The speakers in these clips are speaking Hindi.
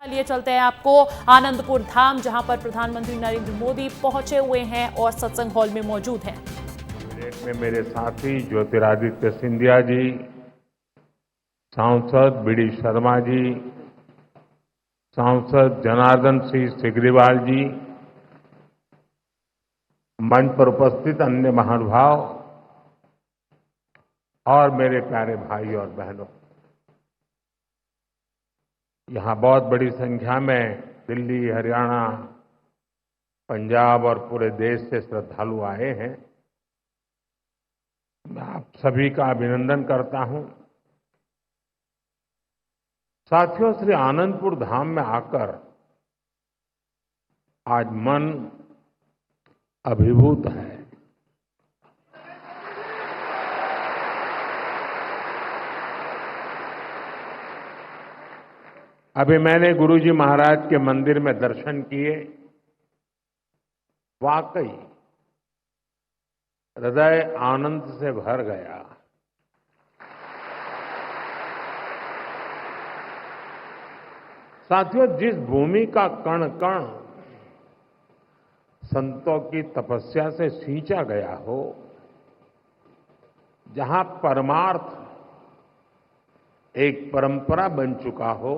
लिए चलते हैं आपको आनंदपुर धाम, जहां पर प्रधानमंत्री नरेंद्र मोदी पहुंचे हुए हैं और सत्संग हॉल में मौजूद हैं। कैबिनेट में मेरे साथी ज्योतिरादित्य सिंधिया जी, सांसद बीडी शर्मा जी, सांसद जनार्दन सिंह सिग्रीवाल जी, मंच पर उपस्थित अन्य महानुभाव और मेरे प्यारे भाई और बहनों, यहां बहुत बड़ी संख्या में दिल्ली, हरियाणा, पंजाब और पूरे देश से श्रद्धालु आए हैं। मैं आप सभी का अभिनंदन करता हूं। साथियों, श्री आनंदपुर धाम में आकर आज मन अभिभूत है। अभी मैंने गुरुजी महाराज के मंदिर में दर्शन किए। वाकई हृदय आनंद से भर गया। साथियों, जिस भूमि का कण कण संतों की तपस्या से सींचा गया हो, जहां परमार्थ एक परंपरा बन चुका हो,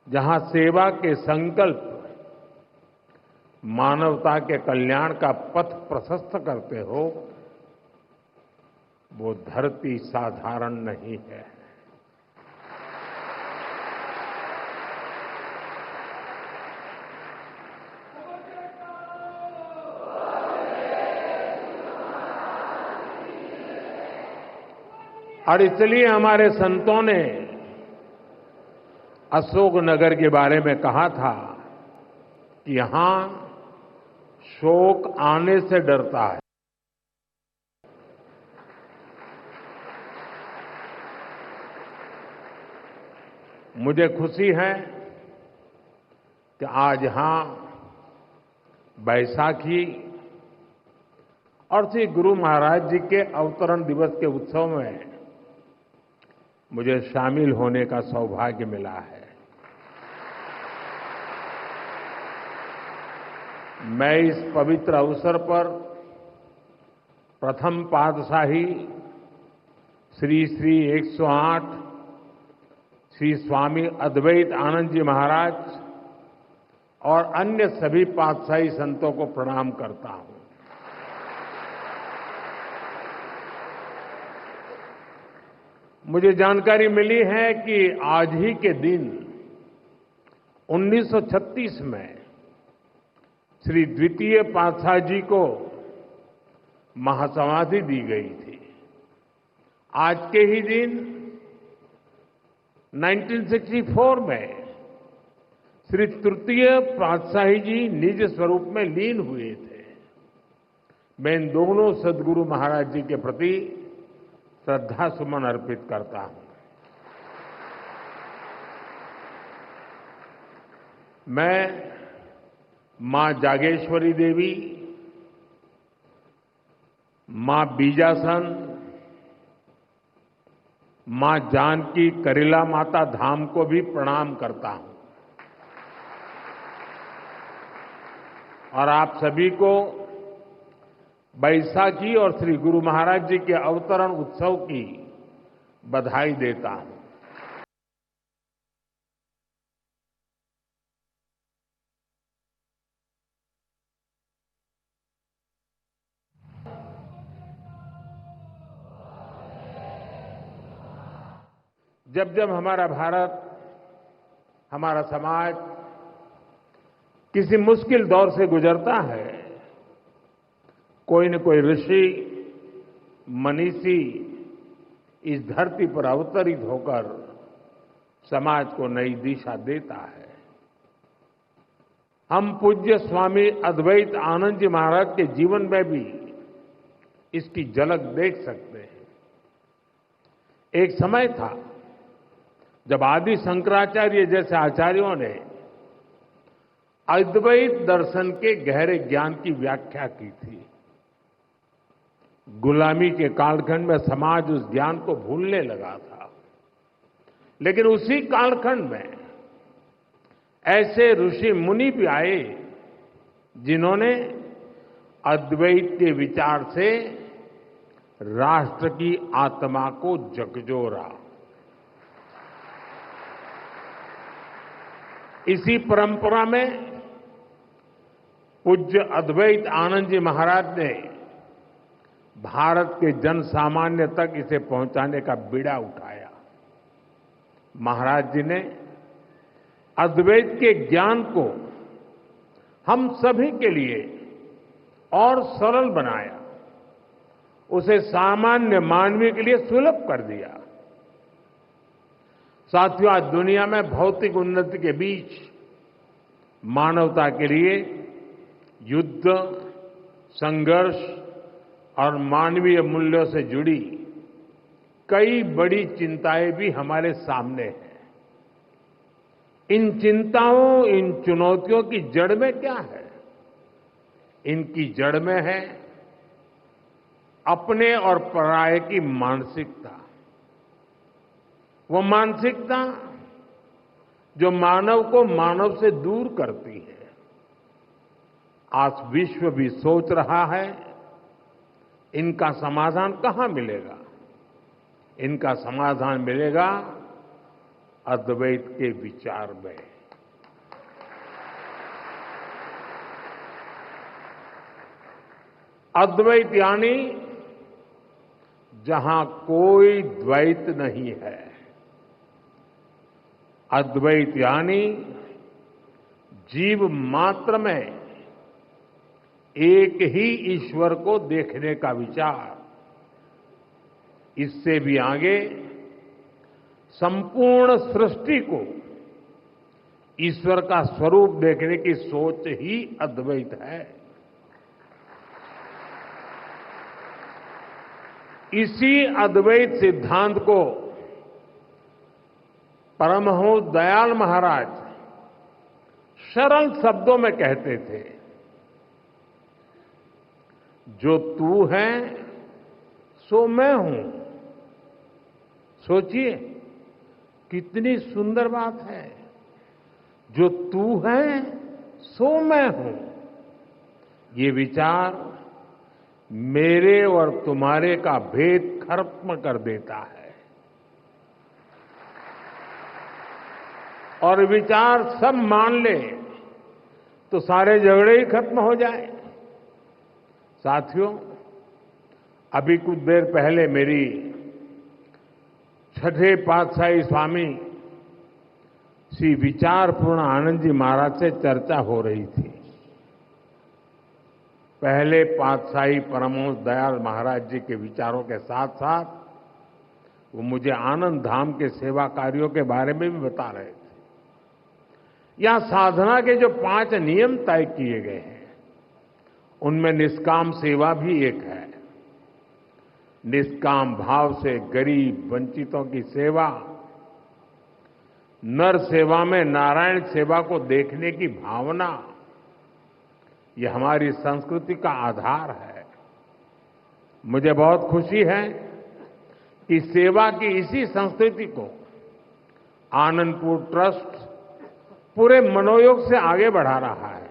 जहां सेवा के संकल्प मानवता के कल्याण का पथ प्रशस्त करते हो, वो धरती साधारण नहीं है। और इसलिए हमारे संतों ने अशोकनगर के बारे में कहा था कि यहां शोक आने से डरता है। मुझे खुशी है कि आज यहां बैसाखी और श्री गुरु महाराज जी के अवतरण दिवस के उत्सव में मुझे शामिल होने का सौभाग्य मिला है। मैं इस पवित्र अवसर पर प्रथम पातशाही श्री श्री 108 श्री स्वामी अद्वैत आनंद जी महाराज और अन्य सभी पातशाही संतों को प्रणाम करता हूं। मुझे जानकारी मिली है कि आज ही के दिन 1936 में श्री द्वितीय पातशाह जी को महासमाधि दी गई थी। आज के ही दिन 1964 में श्री तृतीय पातशाही जी निज स्वरूप में लीन हुए थे। मैं इन दोनों सदगुरु महाराज जी के प्रति श्रद्धा सुमन अर्पित करता हूं। मैं मां जागेश्वरी देवी, मां बीजासन, मां जानकी करिला माता धाम को भी प्रणाम करता हूं और आप सभी को बैसाखी और श्री गुरु महाराज जी के अवतरण उत्सव की बधाई देता हूं। जब जब हमारा भारत, हमारा समाज किसी मुश्किल दौर से गुजरता है, कोई न कोई ऋषि, मनीषी इस धरती पर अवतरित होकर समाज को नई दिशा देता है। हम पूज्य स्वामी अद्वैत आनंद जी महाराज के जीवन में भी इसकी झलक देख सकते हैं। एक समय था जब आदि शंकराचार्य जैसे आचार्यों ने अद्वैत दर्शन के गहरे ज्ञान की व्याख्या की थी। गुलामी के कालखंड में समाज उस ज्ञान को भूलने लगा था, लेकिन उसी कालखंड में ऐसे ऋषि मुनि भी आए जिन्होंने अद्वैत के विचार से राष्ट्र की आत्मा को झकझोरा। इसी परंपरा में पूज्य अद्वैत आनंद जी महाराज ने भारत के जन सामान्य तक इसे पहुंचाने का बीड़ा उठाया। महाराज जी ने अद्वैत के ज्ञान को हम सभी के लिए और सरल बनाया, उसे सामान्य मानवीय के लिए सुलभ कर दिया। साथियों, आज दुनिया में भौतिक उन्नति के बीच मानवता के लिए युद्ध, संघर्ष और मानवीय मूल्यों से जुड़ी कई बड़ी चिंताएं भी हमारे सामने हैं। इन चिंताओं, इन चुनौतियों की जड़ में क्या है? इनकी जड़ में है अपने और पराये की मानसिकता। वो मानसिकता जो मानव को मानव से दूर करती है। आज विश्व भी सोच रहा है इनका समाधान कहां मिलेगा? इनका समाधान मिलेगा अद्वैत के विचार में। अद्वैत यानी जहां कोई द्वैत नहीं है। अद्वैत यानी जीव मात्र में एक ही ईश्वर को देखने का विचार। इससे भी आगे संपूर्ण सृष्टि को ईश्वर का स्वरूप देखने की सोच ही अद्वैत है। इसी अद्वैत सिद्धांत को परमहंस दयाल महाराज सरल शब्दों में कहते थे, जो तू है सो मैं हूं। सोचिए कितनी सुंदर बात है। जो तू है सो मैं हूं। ये विचार मेरे और तुम्हारे का भेद खत्म कर देता है और विचार सब मान ले तो सारे झगड़े ही खत्म हो जाए। साथियों, अभी कुछ देर पहले मेरी छठे पातशाही स्वामी श्री विचारपूर्ण आनंद जी महाराज से चर्चा हो रही थी। पहले पातशाही परमहंस दयाल महाराज जी के विचारों के साथ साथ वो मुझे आनंद धाम के सेवा कार्यों के बारे में भी बता रहे थे। यहां साधना के जो 5 नियम तय किए गए हैं उनमें निष्काम सेवा भी एक है। निष्काम भाव से गरीब वंचितों की सेवा, नर सेवा में नारायण सेवा को देखने की भावना, ये हमारी संस्कृति का आधार है। मुझे बहुत खुशी है कि सेवा की इसी संस्कृति को आनंदपुर ट्रस्ट पूरे मनोयोग से आगे बढ़ा रहा है।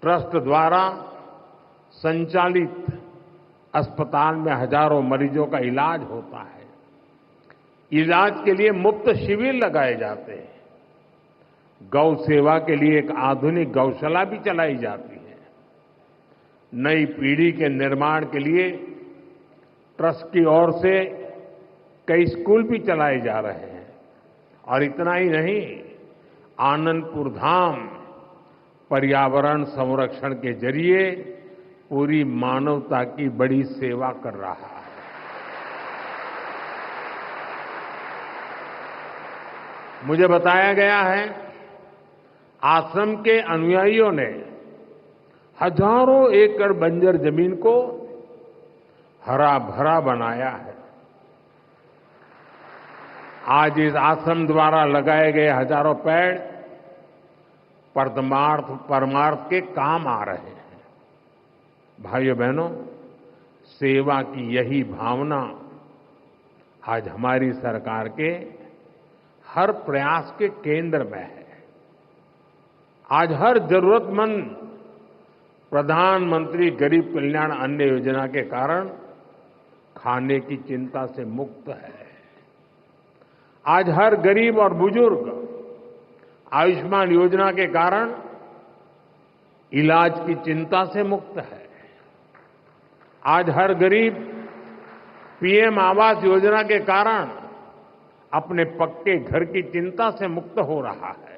ट्रस्ट द्वारा संचालित अस्पताल में हजारों मरीजों का इलाज होता है। इलाज के लिए मुफ्त शिविर लगाए जाते हैं। गौ सेवा के लिए एक आधुनिक गौशाला भी चलाई जाती है। नई पीढ़ी के निर्माण के लिए ट्रस्ट की ओर से कई स्कूल भी चलाए जा रहे हैं। और इतना ही नहीं, आनंदपुर धाम पर्यावरण संरक्षण के जरिए पूरी मानवता की बड़ी सेवा कर रहा है। मुझे बताया गया है आश्रम के अनुयायियों ने हजारों एकड़ बंजर जमीन को हरा भरा बनाया है। आज इस आश्रम द्वारा लगाए गए हजारों पेड़ परमार्थ के काम आ रहे हैं। भाइयों बहनों, सेवा की यही भावना आज हमारी सरकार के हर प्रयास के केंद्र में है। आज हर जरूरतमंद प्रधानमंत्री गरीब कल्याण अन्न योजना के कारण खाने की चिंता से मुक्त है। आज हर गरीब और बुजुर्ग आयुष्मान योजना के कारण इलाज की चिंता से मुक्त है। आज हर गरीब पीएम आवास योजना के कारण अपने पक्के घर की चिंता से मुक्त हो रहा है।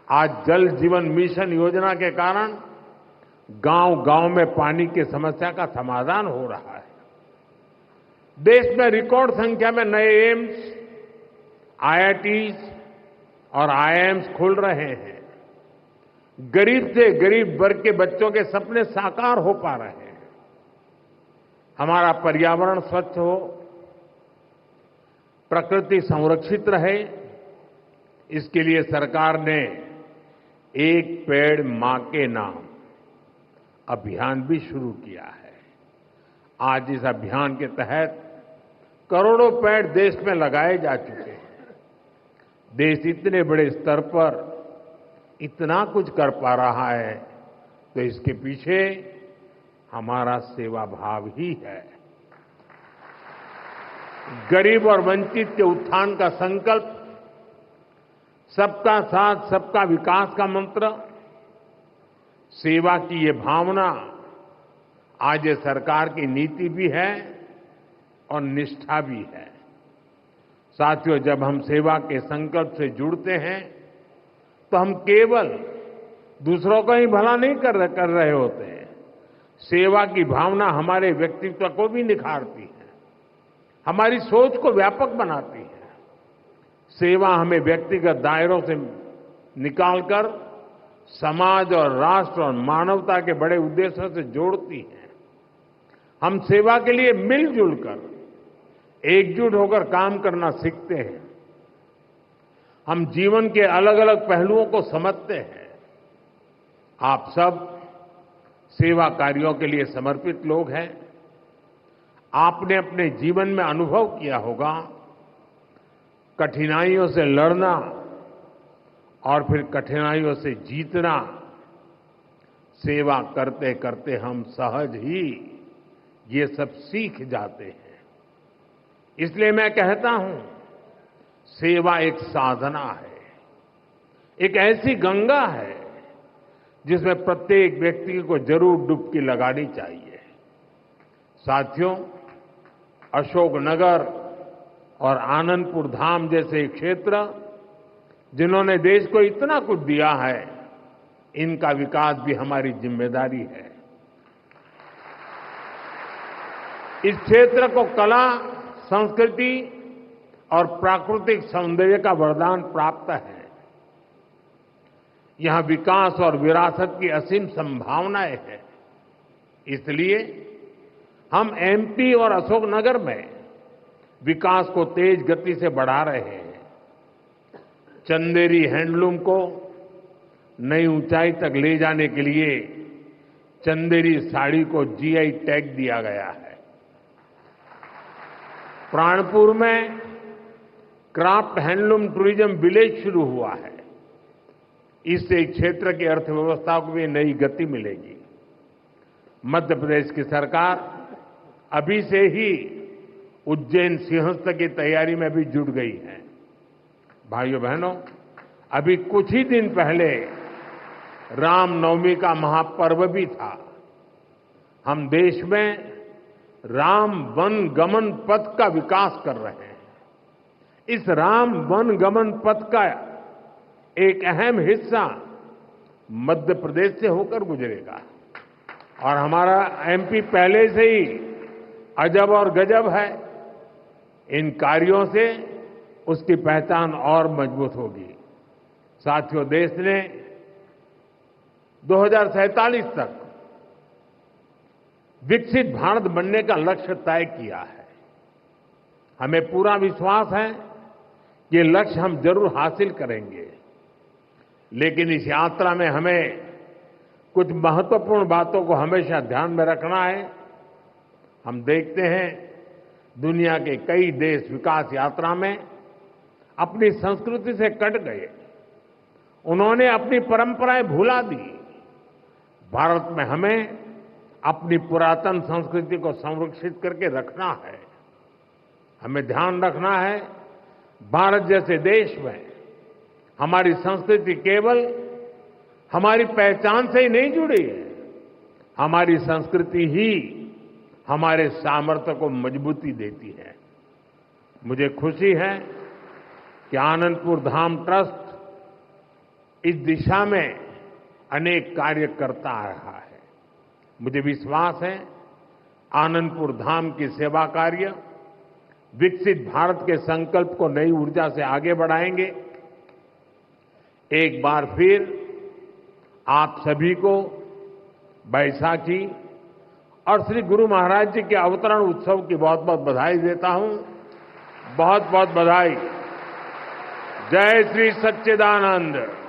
आज जल जीवन मिशन योजना के कारण गांव-गांव में पानी की समस्या का समाधान हो रहा है। देश में रिकॉर्ड संख्या में नए एम्स, आईआईटीज और आईआईएम्स खुल रहे हैं। गरीब से गरीब वर्ग के बच्चों के सपने साकार हो पा रहे हैं। हमारा पर्यावरण स्वच्छ हो, प्रकृति संरक्षित रहे, इसके लिए सरकार ने एक पेड़ मां के नाम अभियान भी शुरू किया है। आज इस अभियान के तहत करोड़ों पेड़ देश में लगाए जा चुके हैं। देश इतने बड़े स्तर पर इतना कुछ कर पा रहा है तो इसके पीछे हमारा सेवा भाव ही है। गरीब और वंचित के उत्थान का संकल्प, सबका साथ सबका विकास का मंत्र, सेवा की ये भावना आज ये सरकार की नीति भी है और निष्ठा भी है। साथियों, जब हम सेवा के संकल्प से जुड़ते हैं तो हम केवल दूसरों का ही भला नहीं कर रहे होते हैं। सेवा की भावना हमारे व्यक्तित्व को भी निखारती है, हमारी सोच को व्यापक बनाती है। सेवा हमें व्यक्तिगत दायरों से निकालकर समाज और राष्ट्र और मानवता के बड़े उद्देश्यों से जोड़ती है। हम सेवा के लिए मिलजुल कर, एकजुट होकर काम करना सीखते हैं। हम जीवन के अलग अलग पहलुओं को समझते हैं। आप सब सेवा कार्यों के लिए समर्पित लोग हैं। आपने अपने जीवन में अनुभव किया होगा, कठिनाइयों से लड़ना और फिर कठिनाइयों से जीतना। सेवा करते करते हम सहज ही ये सब सीख जाते हैं। इसलिए मैं कहता हूं, सेवा एक साधना है, एक ऐसी गंगा है जिसमें प्रत्येक व्यक्ति को जरूर डुबकी लगानी चाहिए। साथियों, अशोकनगर और आनंदपुर धाम जैसे क्षेत्र जिन्होंने देश को इतना कुछ दिया है, इनका विकास भी हमारी जिम्मेदारी है। इस क्षेत्र को कला, संस्कृति और प्राकृतिक सौंदर्य का वरदान प्राप्त है। यहां विकास और विरासत की असीम संभावनाएं हैं। इसलिए हम एमपी और अशोकनगर में विकास को तेज गति से बढ़ा रहे हैं। चंदेरी हैंडलूम को नई ऊंचाई तक ले जाने के लिए चंदेरी साड़ी को जीआई टैग दिया गया है। प्राणपुर में क्राफ्ट हैंडलूम टूरिज्म विलेज शुरू हुआ है। इससे क्षेत्र की अर्थव्यवस्था को भी नई गति मिलेगी। मध्य प्रदेश की सरकार अभी से ही उज्जैन सिंहस्थ की तैयारी में भी जुट गई है। भाइयों बहनों, अभी कुछ ही दिन पहले रामनवमी का महापर्व भी था। हम देश में राम वन गमन पथ का विकास कर रहे हैं। इस राम वन गमन पथ का एक अहम हिस्सा मध्य प्रदेश से होकर गुजरेगा और हमारा एमपी पहले से ही अजब और गजब है। इन कार्यों से उसकी पहचान और मजबूत होगी। साथियों, देश ने 2047 तक विकसित भारत बनने का लक्ष्य तय किया है। हमें पूरा विश्वास है कि ये लक्ष्य हम जरूर हासिल करेंगे। लेकिन इस यात्रा में हमें कुछ महत्वपूर्ण बातों को हमेशा ध्यान में रखना है। हम देखते हैं दुनिया के कई देश विकास यात्रा में अपनी संस्कृति से कट गए। उन्होंने अपनी परंपराएं भुला दी। भारत में हमें अपनी पुरातन संस्कृति को संरक्षित करके रखना है। हमें ध्यान रखना है, भारत जैसे देश में हमारी संस्कृति केवल हमारी पहचान से ही नहीं जुड़ी है। हमारी संस्कृति ही हमारे सामर्थ्य को मजबूती देती है। मुझे खुशी है कि आनंदपुर धाम ट्रस्ट इस दिशा में अनेक कार्य करता आ रहा है। मुझे विश्वास है आनंदपुर धाम की सेवा कार्य विकसित भारत के संकल्प को नई ऊर्जा से आगे बढ़ाएंगे। एक बार फिर आप सभी को बैसाखी और श्री गुरु महाराज जी के अवतरण उत्सव की बहुत बहुत बधाई देता हूं। बहुत बहुत बधाई। जय श्री सच्चिदानंद।